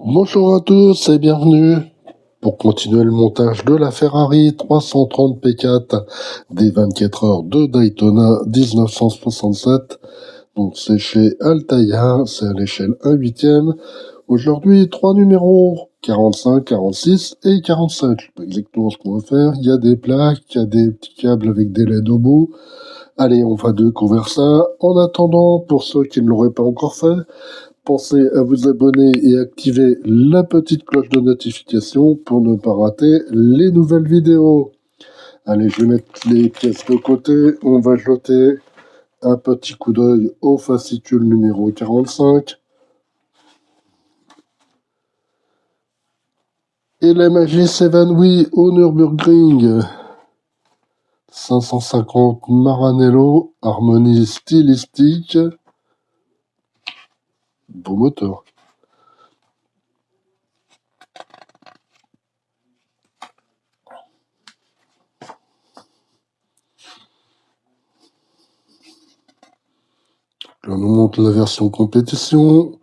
Bonjour à tous et bienvenue pour continuer le montage de la Ferrari 330 P4 des 24 heures de Daytona 1967. Donc c'est chez Altaïa, c'est à l'échelle 1/8. Aujourd'hui, 3 numéros, 45, 46 et 47. Je sais pas exactement ce qu'on va faire. Il y a des plaques, il y a des petits câbles avec des LED au bout. Allez, on va découvrir ça. En attendant, pour ceux qui ne l'auraient pas encore fait, pensez à vous abonner et activer la petite cloche de notification pour ne pas rater les nouvelles vidéos. Allez, je vais mettre les pièces de côté. On va jeter un petit coup d'œil au fascicule numéro 45. Et la magie s'évanouit au Nürburgring. 550 Maranello, harmonie stylistique. Beau moteur. Là, on nous montre la version compétition.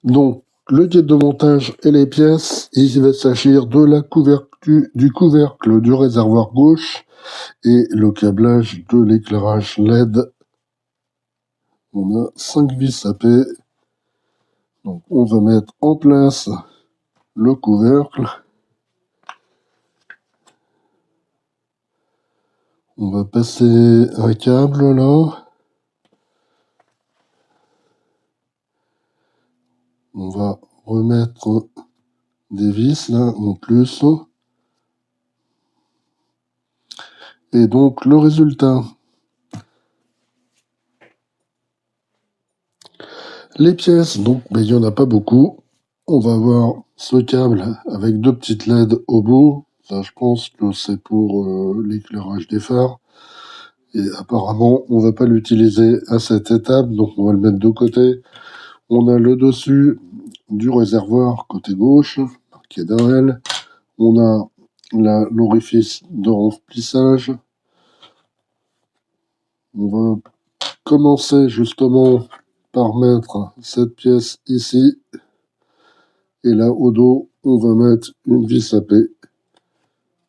Donc, le guide de montage et les pièces, il va s'agir de la du couvercle du réservoir gauche et le câblage de l'éclairage LED. On a 5 vis à paix. Donc, on va mettre en place le couvercle. On va passer un câble là. On va remettre des vis là en plus. Et donc, le résultat. Les pièces, donc, il n'y en a pas beaucoup. On va voir ce câble avec deux petites LED au bout. Ça, je pense que c'est pour l'éclairage des phares. Et apparemment, on va pas l'utiliser à cette étape, donc on va le mettre de côté. On a le dessus du réservoir côté gauche, qui est d'un L. On a l'orifice de remplissage. On va commencer justement par mettre cette pièce ici. Et là, au dos, on va mettre une vis à paix.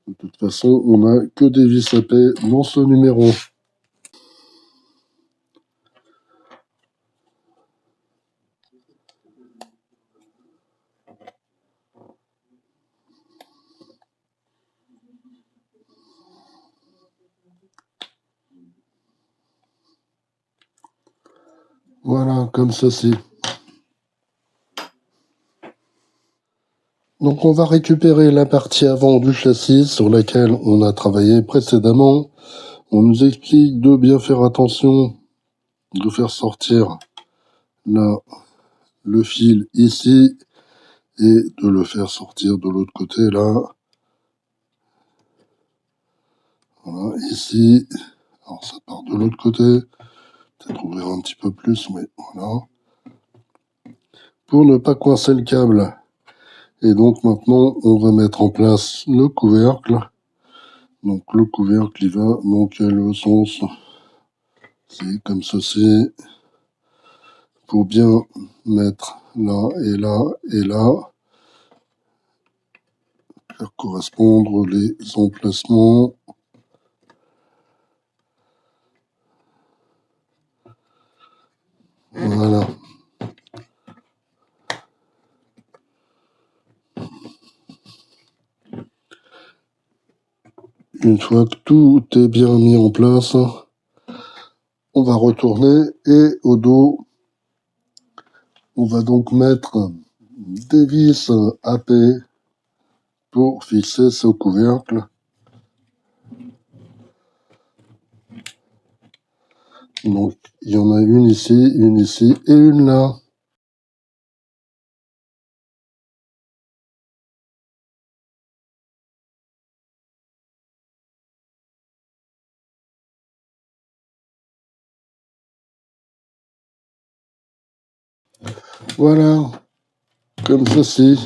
De toute façon, on n'a que des vis à paix dans ce numéro. Voilà, comme ceci. Donc on va récupérer la partie avant du châssis sur laquelle on a travaillé précédemment. On nous explique de bien faire attention, de faire sortir là le fil ici et de le faire sortir de l'autre côté là. Voilà, ici. Alors ça part de l'autre côté. Peut-être ouvrir un petit peu plus, mais voilà. Pour ne pas coincer le câble. Et donc maintenant, on va mettre en place le couvercle. Donc le couvercle, il va donc à le sens, c'est comme ceci, pour bien mettre là et là et là, faire correspondre les emplacements. Voilà. Une fois que tout est bien mis en place, on va retourner et au dos, on va donc mettre des vis à paix pour fixer ce couvercle. Donc, il y en a une ici et une là. Voilà, comme ceci.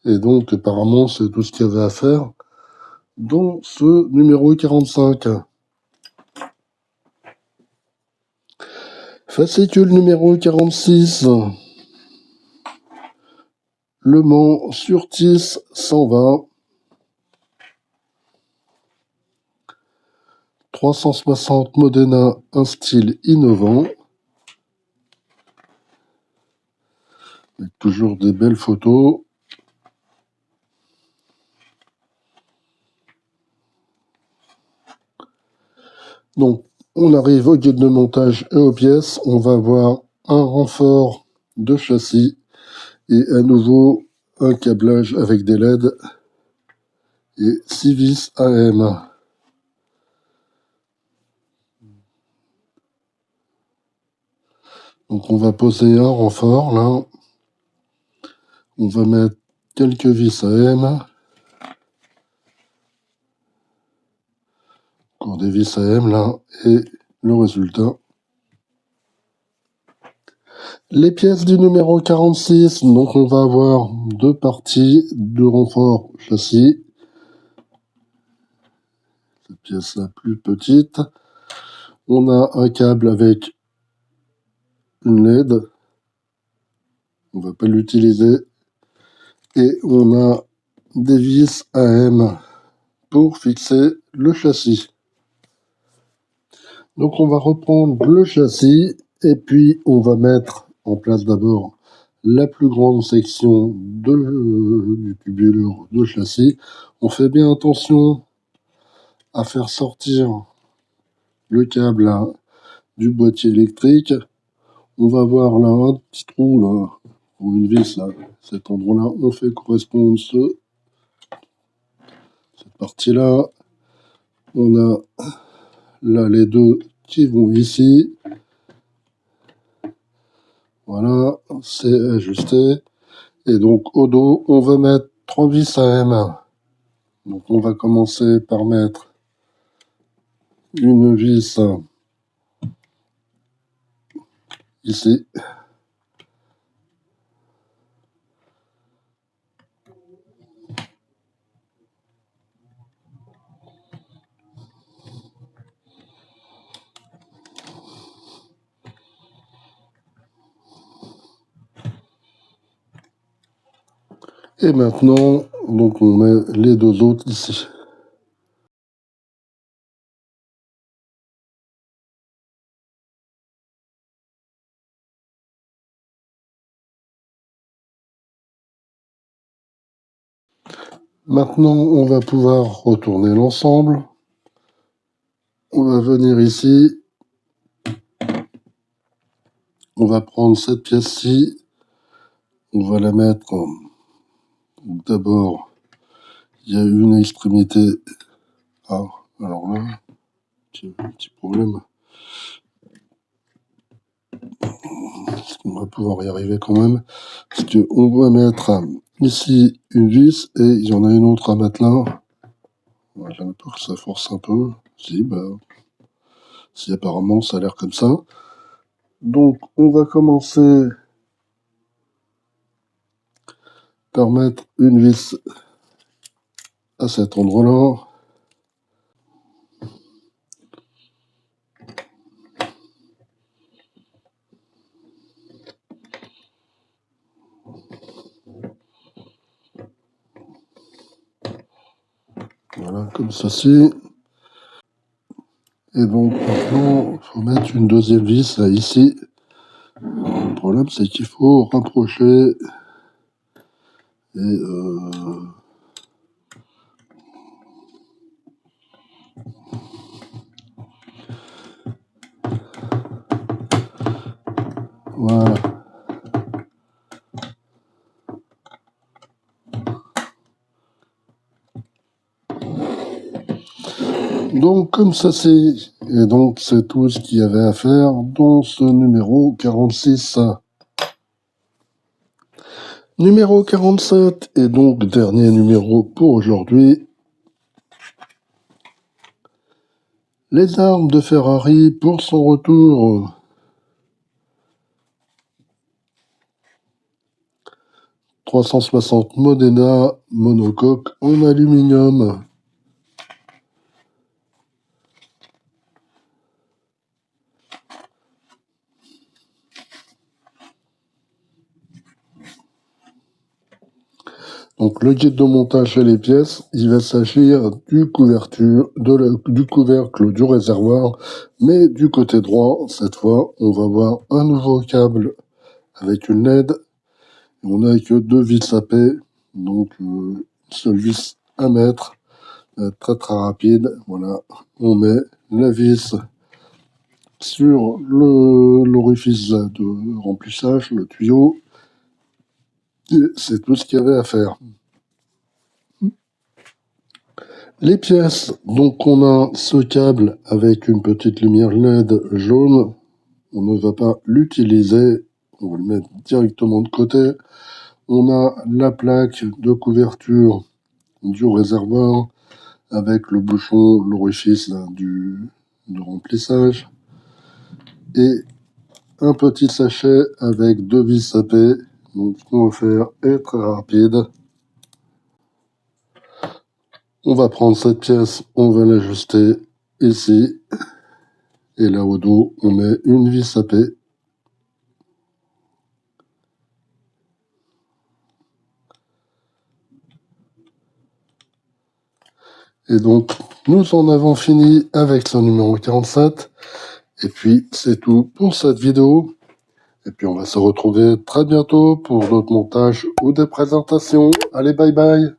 Et donc, apparemment, c'est tout ce qu'il y avait à faire dans ce numéro 45. Fascicule numéro 46. Le Mans Surtis 120. 360 Modena, un style innovant. Avec toujours des belles photos. Donc, on arrive au guide de montage et aux pièces. On va avoir un renfort de châssis et à nouveau un câblage avec des LED et 6 vis AM. Donc, on va poser un renfort là. On va mettre quelques vis AM. Encore des vis AM là. Et le résultat. Les pièces du numéro 46, donc on va avoir deux parties de renfort châssis. Cette pièce la plus petite. On a un câble avec une LED. On va pas l'utiliser. Et on a des vis AM pour fixer le châssis. Donc on va reprendre le châssis et puis on va mettre en place d'abord la plus grande section du tubulure de châssis. On fait bien attention à faire sortir le câble là, du boîtier électrique. On va voir là un petit trou là, ou une vis là, cet endroit là, on fait correspondre cette partie là. On a là les deux qui vont ici. Voilà, c'est ajusté. Et donc au dos, on va mettre 3 vis AM. Donc on va commencer par mettre une vis ici. Et maintenant, donc on met les deux autres ici. Maintenant, on va pouvoir retourner l'ensemble. On va venir ici. On va prendre cette pièce-ci. On va la mettre. D'abord, il y a une extrémité. Ah, alors là, petit problème. On va pouvoir y arriver quand même. Parce qu'on va mettre ici une vis et il y en a une autre à mettre là. J'ai peur que ça force un peu. Si apparemment ça a l'air comme ça. Donc on va commencer par mettre une vis à cet endroit-là. Voilà, comme ceci. Et donc maintenant, il faut mettre une deuxième vis là, ici. Le problème, c'est qu'il faut rapprocher et voilà. Donc comme ça et donc c'est tout ce qu'il y avait à faire dans ce numéro 46. Numéro 47 et donc dernier numéro pour aujourd'hui. Les armes de Ferrari pour son retour. 360 Modena monocoque en aluminium. Donc le guide de montage et les pièces, il va s'agir du du couvercle du réservoir, mais du côté droit, cette fois, on va voir un nouveau câble avec une LED. On n'a que deux vis à paix, donc une seule vis à mettre, très très rapide. Voilà, on met la vis sur l'orifice de remplissage, le tuyau, et c'est tout ce qu'il y avait à faire. Les pièces, donc on a ce câble avec une petite lumière LED jaune, on ne va pas l'utiliser, on va le mettre directement de côté. On a la plaque de couverture du réservoir avec le bouchon, l'orifice du remplissage et un petit sachet avec deux vis à paix. Donc ce qu'on va faire est très rapide. On va prendre cette pièce, on va l'ajuster ici. Et là au dos, on met une vis à paix. Et donc, nous en avons fini avec ce numéro 47. Et puis, c'est tout pour cette vidéo. Et puis, on va se retrouver très bientôt pour d'autres montages ou des présentations. Allez, bye bye!